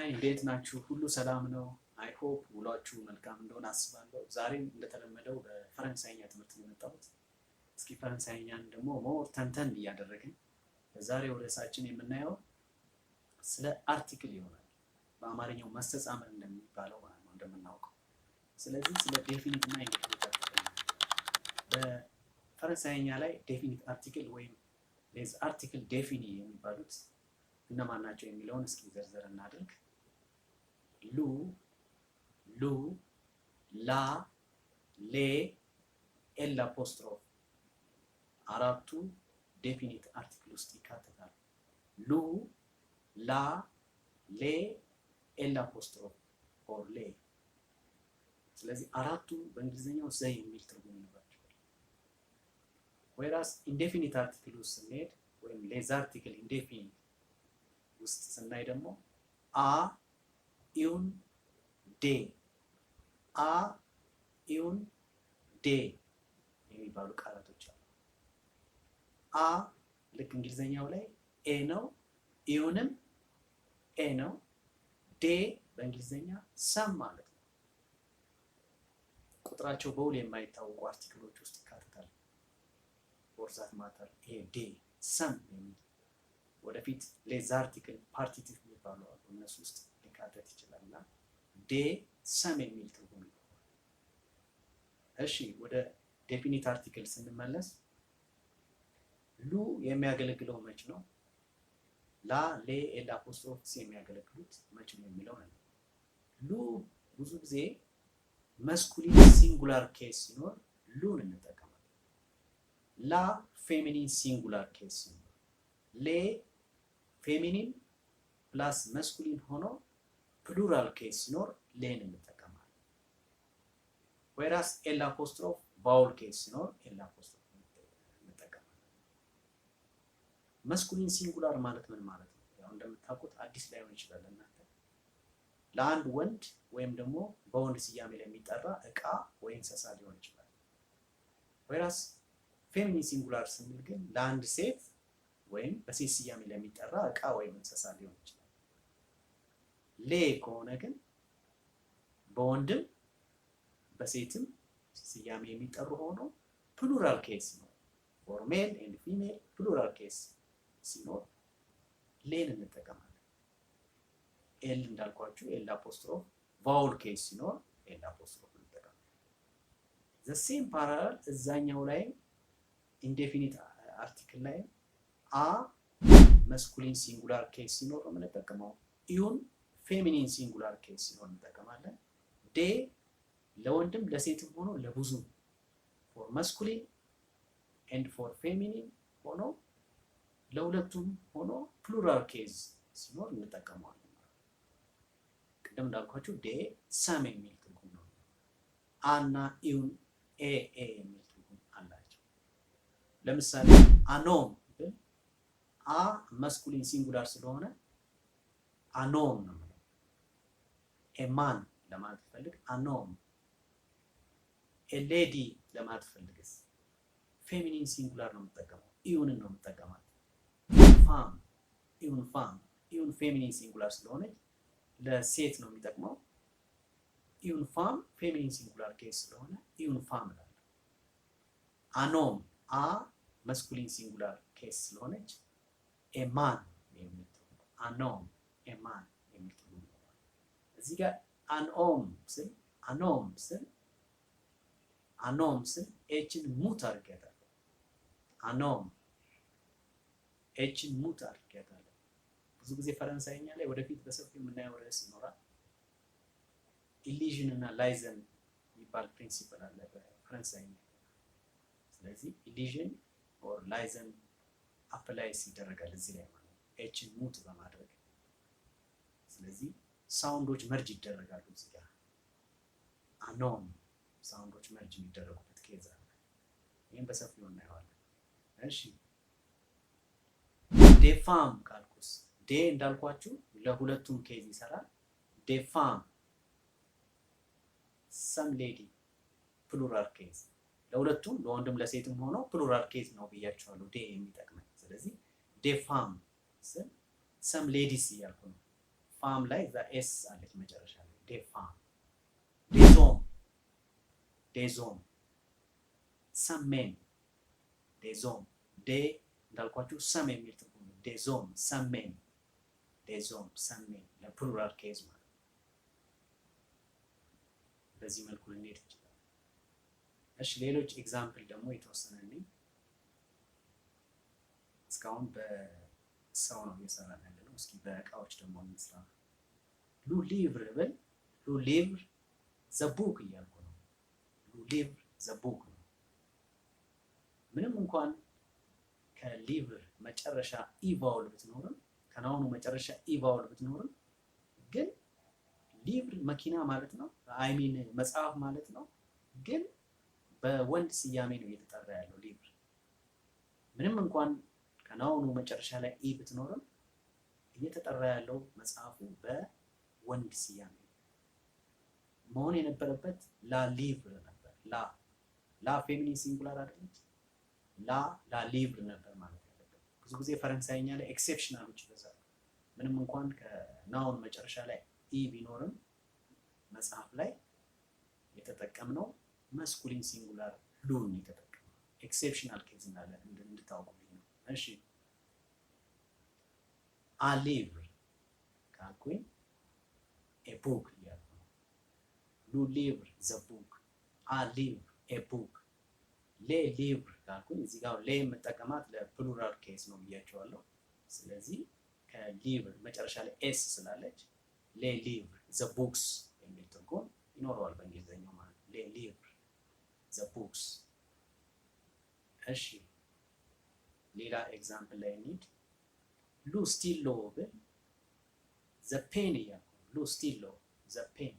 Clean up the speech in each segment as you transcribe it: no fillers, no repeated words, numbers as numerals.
እንዴት ናችሁ? ሁሉ ሰላም ነው? አይ ሆፕ ውሏችሁ መልካም እንደሆነ አስባለሁ። ዛሬም እንደተለመደው በፈረንሳይኛ ትምህርት ነው የመጣሁት። እስኪ ፈረንሳይኛን ደግሞ ሞር ተንተን እያደረግን በዛሬው ርዕሳችን የምናየው ስለ አርቲክል ይሆናል። በአማርኛው መስተጻምር እንደሚባለው ማለት ነው እንደምናውቀው። ስለዚህ ስለ ዴፊኒት እና ኢንዴፊኒት አርቲክል በፈረንሳይኛ ላይ ዴፊኒት አርቲክል ወይም ሌዝ አርቲክል ዴፊኒ የሚባሉት እነማን ናቸው የሚለውን እስኪ ዘርዘር እናድርግ። ሉ፣ ሉ፣ ላ፣ ሌ፣ ኤል አፖስትሮፍ አራቱ ዴፊኒት አርቲክል ውስጥ ይካተታሉ። ሉ፣ ላ፣ ሌ፣ ኤል አፖስትሮፍ ኦር ሌ። ስለዚህ አራቱ በእንግሊዝኛው ዘ የሚል ትርጉም ይኖራቸዋል። ወይራስ ኢንዴፊኒት አርቲክል ውስጥ ስንሄድ ወይም ሌዝ አርቲክል ኢንዴፊኒት ውስጥ ስናይ ደግሞ አ ኢውን ዴ፣ አ ኢውን ዴ የሚባሉ ቃላቶች አሉ። አ ልክ እንግሊዘኛው ላይ ኤ ነው፣ ኢውንም ኤ ነው። ዴ በእንግሊዘኛ ሰም ማለት ነው። ቁጥራቸው በውል የማይታወቁ አርቲክሎች ውስጥ ይካተታል። ፎርዛት ማተር ይሄ ዴ ሰም የሚል ወደፊት ሌዝ አርቲክል ፓርቲቲቭ የሚባሉ አሉ። እነሱ ውስጥ ሊካተት ይችላልና ዴ ሰም የሚል ትርጉም ነው። እሺ ወደ ዴፊኒት አርቲክል ስንመለስ ሉ የሚያገለግለው መች ነው? ላ፣ ሌ፣ ኤል አፖስትሮፍስ የሚያገለግሉት መች ነው የሚለው ነው። ሉ ብዙ ጊዜ መስኩሊን ሲንጉላር ኬስ ሲኖር ሉን እንጠቀማለን። ላ ፌሚኒን ሲንጉላር ኬስ ሲኖር፣ ሌ ፌሚኒን ፕላስ መስኩሊን ሆኖ ፕሉራል ኬስ ሲኖር ሌን እንጠቀማለን። ወይራስ ኤል አፖስትሮፍ ቫውል ኬስ ሲኖር ኤል አፖስትሮፍ እንጠቀማለን። መስኩሊን ሲንጉላር ማለት ምን ማለት ነው? ያው እንደምታውቁት አዲስ ላይሆን ይችላል እናንተ። ለአንድ ወንድ ወይም ደግሞ በወንድ ስያሜ ለሚጠራ እቃ ወይ እንስሳ ሊሆን ይችላል። ወይራስ ፌሚኒን ሲንጉላር ስንል ግን ለአንድ ሴት ወይም በሴት ስያሜ ለሚጠራ እቃ ወይም እንስሳ ሊሆን ይችላል። ሌ ከሆነ ግን በወንድም በሴትም ስያሜ የሚጠሩ ሆኖ ፕሉራል ኬስ ነው። ፎር ሜል ኤንድ ፊሜል ፕሉራል ኬስ ሲኖር ሌን እንጠቀማለን። ኤል እንዳልኳችሁ ኤል አፖስትሮፍ ቫውል ኬስ ሲኖር ኤል አፖስትሮፍ እንጠቀማለን። ዘ ሴም ፓራላል እዛኛው ላይ ኢንዴፊኒት አርቲክል ላይ አ መስኩሊን ሲንጉላር ኬስ ሲኖር ነው የምንጠቀመው። ኢውን ፌሚኒን ሲንጉላር ኬስ ሲኖር እንጠቀማለን። ዴ ለወንድም ለሴትም ሆኖ ለብዙ ፎር መስኩሊን ኤንድ ፎር ፌሚኒን ሆኖ ለሁለቱም ሆኖ ፕሉራል ኬዝ ሲኖር እንጠቀመዋለን። ቅድም እንዳልኳችሁ ዴ ሰም የሚል ትርጉም ነው። አና ኢውን ኤ የሚል ትርጉም አላቸው። ለምሳሌ አኖም አ መስኩሊን ሲንጉላር ስለሆነ አኖም ነው ማለት። ኤማን ለማለት ፈልግ አኖም። ኤሌዲ ለማለት ፈልግስ ፌሚኒን ሲንጉላር ነው የምጠቀመው፣ ኢዩንን ነው የምጠቀማት። ፋም ኢዩን ፋም፣ ኢዩን ፌሚኒን ሲንጉላር ስለሆነ ለሴት ነው የሚጠቅመው። ኢዩን ፋም ፌሚኒን ሲንጉላር ኬስ ስለሆነ ኢዩን ፋም እላለሁ። አኖም አ መስኩሊን ሲንጉላር ኬስ ስለሆነች ኤማን የሚል ትርጉም፣ አኖም ኤማን የሚል ትርጉም ነው። እዚህ ጋር አኖም ስል አኖም ስል ኤችን ሙት አድርጌያታለሁ። አኖም ኤችን ሙት አድርጌያታለሁ። ብዙ ጊዜ ፈረንሳይኛ ላይ ወደፊት በሰፊው የምናየው ርዕስ ይኖራል። ኢሊዥን እና ላይዘን የሚባል ፕሪንሲፕል አለ በፈረንሳይኛ። ስለዚህ ኢሊዥን ኦር ላይዘን አፕላይስ ይደረጋል እዚህ ላይ ማለት ነው፣ ኤችን ሙት በማድረግ። ስለዚህ ሳውንዶች መርጅ ይደረጋሉ እዚህ ጋር። አኖም ሳውንዶች መርጅ የሚደረጉበት ኬዝ አለ። ይህም በሰፊው እናየዋለን። እሺ ዴፋም ካልኩስ ዴ እንዳልኳችሁ ለሁለቱም ኬዝ ይሰራል። ዴፋም ሰም ሌዲ ፕሉራል ኬዝ ለሁለቱም ለወንድም ለሴትም ሆኖ ፕሉራል ኬዝ ነው ብያችኋለሁ ዴ የሚጠቅመን። ስለዚህ ዴፋም ስል ሰም ሌዲስ እያልኩ ነው። ፋ ፋም ላይ እዛ ኤስ አለች መጨረሻ ላይ ዴፋም፣ ዴዞም፣ ዴዞም፣ ሰሜን፣ ዴዞም፣ ዴ እንዳልኳችሁ ሰም የሚል ትርጉም ነው። ዴዞም፣ ሰሜን፣ ዴዞም፣ ሰሜን ለፕሉራል ኬዝ ማለት ነው። በዚህ መልኩ ልንሄድ እንችላለን። እሺ ሌሎች ኤግዛምፕል ደግሞ የተወሰነልኝ እስካሁን በሰው ነው እየሰራን ያለነው። እስኪ በእቃዎች ደግሞ እንስራ። ሉ ሊቭር ብል ሉ ሊቭር ዘ ቡክ እያልኩ ነው። ሉ ሊቭር ዘ ቡክ ነው። ምንም እንኳን ከሊቭር መጨረሻ ኢቫውል ብትኖርም ከናውኑ መጨረሻ ኢቫውል ብትኖርም ግን ሊቭር መኪና ማለት ነው። አይሚን መጽሐፍ ማለት ነው። ግን በወንድ ስያሜ ነው እየተጠራ ያለው ሊቭር። ምንም እንኳን ከናውኑ መጨረሻ ላይ ኢ ብትኖርም እየተጠራ ያለው መጽሐፉ በወንድ ስያሜ መሆን የነበረበት ላ ሊቭር ነበር። ላ ፌሚኒን ሲንጉላር አይደለች። ላ ሊቭር ነበር ማለት ያለበት። ብዙ ጊዜ ፈረንሳይኛ ላይ ኤክሴፕሽናሎች ይበዛሉ። ምንም እንኳን ከናውን መጨረሻ ላይ ኢ ቢኖርም መጽሐፍ ላይ የተጠቀምነው መስኩሊን ሲንጉላር ሉን የተጠቀምነው ኤክሴፕሽናል ኬዝ እንዳለ እንድታውቁልኝ ነው። እሺ አ ሊቭር ካልኩኝ ኤ ቡክ እያልኩ ነው። ሉ ሊቭር ዘ ቡክ፣ አ ሊቭር ኤ ቡክ። ሌ ሊቭር ካልኩኝ እዚህ ጋር ሌ የምጠቀማት ለፕሉራል ኬዝ ነው ብያቸዋለሁ። ስለዚህ ከሊቭር መጨረሻ ላይ ኤስ ስላለች ሌ ሊቭር ዘ ቡክስ የሚል ትርጉም ይኖረዋል በእንግሊዝኛው ማለት ነው። ሌ ሊቭር ዘ ቡክስ። እሺ ሌላ ኤግዛምፕል ላይ እንሂድ። ሉ ስቲሎ ብል ዘ ፔን እያልኩ ነው። ሉ ስቲሎ ዘ ፔን፣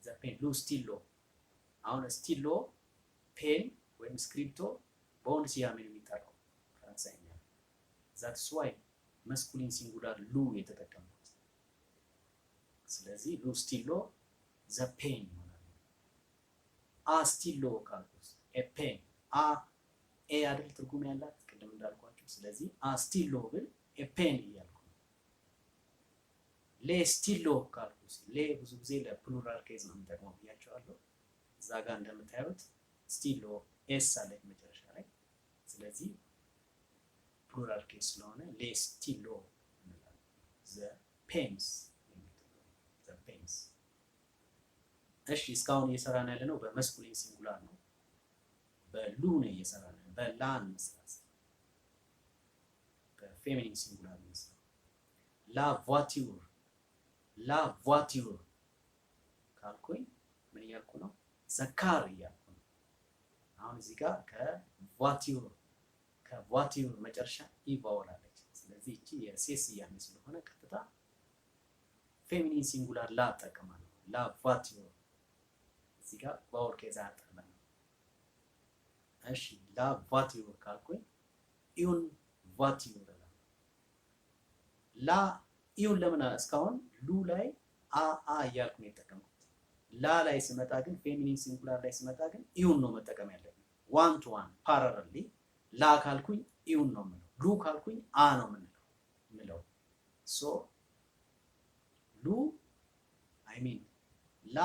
ዘ ፔን ሉ ስቲሎ። አሁን ስቲሎ ፔን ወይም ስክሪፕቶ በወንድ ስያሜ ነው የሚጠራው ፈረንሳይኛ። ዛትስ ዋይ መስኩሊን ሲንጉላር ሉ የተጠቀምኩት። ስለዚህ ሉ ስቲሎ ዘ ፔን ይሆናል። አ ስቲሎ ካልኩስ ኤ ፔን፣ አ ኤ አይደል ትርጉም ያላት ቅድም እንዳልኳችሁ። ስለዚህ አ ስቲሎ ብል ኤ ፔን እያልኩ ነው። ሌ ስቲሎ ካልኩስ ሌ ብዙ ጊዜ ለፕሉራል ኬዝ ነው የሚጠቅመው ብያቸዋለሁ። እዛ ጋር እንደምታዩት ስቲሎ ኤስ አለች መጨረሻ ላይ። ስለዚህ ፕሉራል ኬዝ ስለሆነ ሌ ስቲሎ እንላለን። ዘ ፔንስ፣ ዘ ፔንስ። እሺ እስካሁን እየሰራን ያለ ነው በመስኩሊን ሲንጉላር ነው። በሉ ነው እየሰራን ያለ። በላን መስራት በፌሚኒን ሲንጉላር መስራት። ላ ቮiture፣ ላ ቮiture ካልኩኝ ምን እያልኩ ነው? ዘካር እያልኩ ነው። አሁን እዚህ ጋር ከቮiture መጨረሻ ኢቫውል አለች። ስለዚህ እቺ የሴት ስያሜ ስለሆነ ቀጥታ ፌሚኒን ሲንጉላር ላ እጠቀማለሁ። ላ ቮiture እዚህ ጋር ቫውል ኬዝ አያጠቅመንም። እሺ ላ ቮiture ካልኩኝ ኢዩን ቮiture እላለሁ። ላ ኢዩን ለምን እስካሁን ሉ ላይ አ እያልኩ ነው የተጠቀምኩት። ላ ላይ ስመጣ ግን ፌሚኒን ሲንጉላር ላይ ስመጣ ግን ኢዩን ነው መጠቀም ያለብኝ። ዋን ቱ ዋን ፓራለሊ ላ ካልኩኝ ኢዩን ነው የምለው፣ ሉ ካልኩኝ አ ነው የምለው። ሶ ሉ አይ ሚን ላ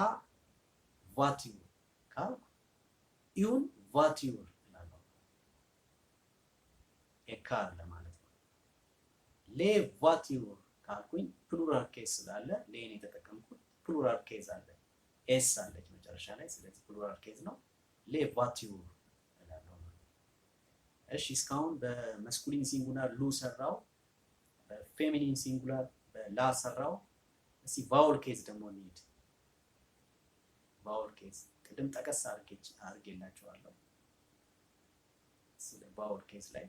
ቮiture ካልኩ ኢዩን ቮiture እላለሁ። ኤካር ለማለት ነው። ሌ ቮiture ካልኩኝ ፕሉራል ኬዝ ስላለ ሌን የተጠቀምኩት ፕሉራል ኬዝ አለ፣ ኤስ አለች መጨረሻ ላይ። ስለዚህ ፕሉራል ኬዝ ነው። ሌ ቮiture እላለሁ። እሺ እስካሁን በመስኩሊን ሲንጉላር ሉ ሰራው፣ በፌሚኒን ሲንጉላር በላ ሰራው። እስቲ ቫውል ኬዝ ደግሞ እንሂድ። ቫውል ኬዝ ቅድም ጠቀስ አድርጌላችኋለሁ። ስለ ቫውል ኬዝ ላይ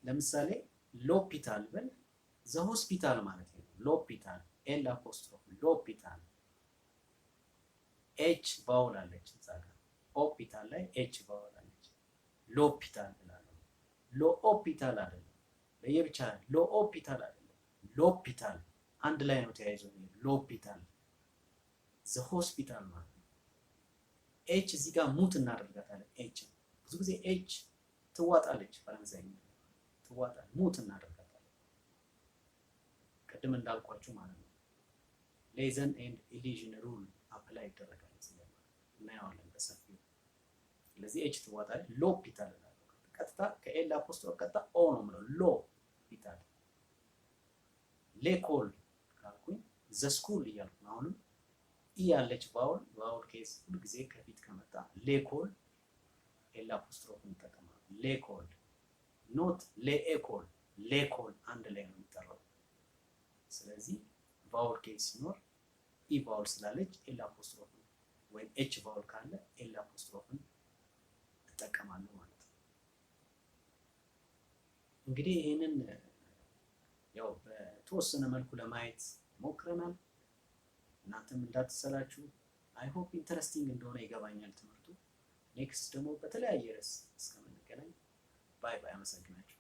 ለምሳሌ ሎፒታል ብል ዘ ሆስፒታል ማለት ነው። ሎፒታል ኤል አፖስትሮፍ ሎፒታል፣ ኤች ቫውል አለች እዛ ጋር። ሆስፒታል ላይ ኤች ቫውል አለች። ሎፒታል እላለሁ። ሎፒታል አይደለም፣ ለየብቻ ሎፒታል አይደለም፣ ሎፒታል አንድ ላይ ነው ተያይዞ። ሎፒታል ዘ ሆስፒታል ማለት ነው። ኤች እዚህ ጋር ሙት እናደርጋታለን። ኤች ብዙ ጊዜ ኤች ትዋጣለች፣ ፈረንሳይኛ ትዋጣል፣ ሙት እናደርጋታለን። ቅድም እንዳልኳችሁ ማለት ነው። ሌዘን ኤንድ ኢሊዥን ሩል አፕላይ ይደረጋል እዚህ ላይ ማለት ነው። እናየዋለን በሰፊው። ስለዚህ ኤች ትዋጣለች። ሎፒታል እላለሁ ቀጥታ ከኤል አፖስትሮፍ ቀጥታ ኦ ነው የምለው ሎፒታል። ሌኮል ካልኩኝ ዘ ስኩል እያልኩ ነው። አሁንም ኢ ያለች ቫውል ኬዝ ሁሉ ጊዜ ከፊት ከመጣ ሌኮል ኤል አፖስትሮፍ እንጠቀማለን። ሌኮል ኖት ሌኤኮል ሌኮል አንድ ላይ ነው የሚጠራው። ስለዚህ ቫውል ኬዝ ሲኖር ኢ ቫውል ስላለች ኤል አፖስትሮፍ ወይም ኤች ቫውል ካለ ኤል አፖስትሮፍን እጠቀማለሁ ማለት ነው። እንግዲህ ይህንን ያው በተወሰነ መልኩ ለማየት ሞክረናል። እናንተም እንዳትሰላችሁ አይ ሆፕ ኢንተረስቲንግ እንደሆነ ይገባኛል ትምህርቱ። ኔክስት ደግሞ በተለያየ ርዕስ እስከምንገናኝ ባይ ባይ። አመሰግናችሁ።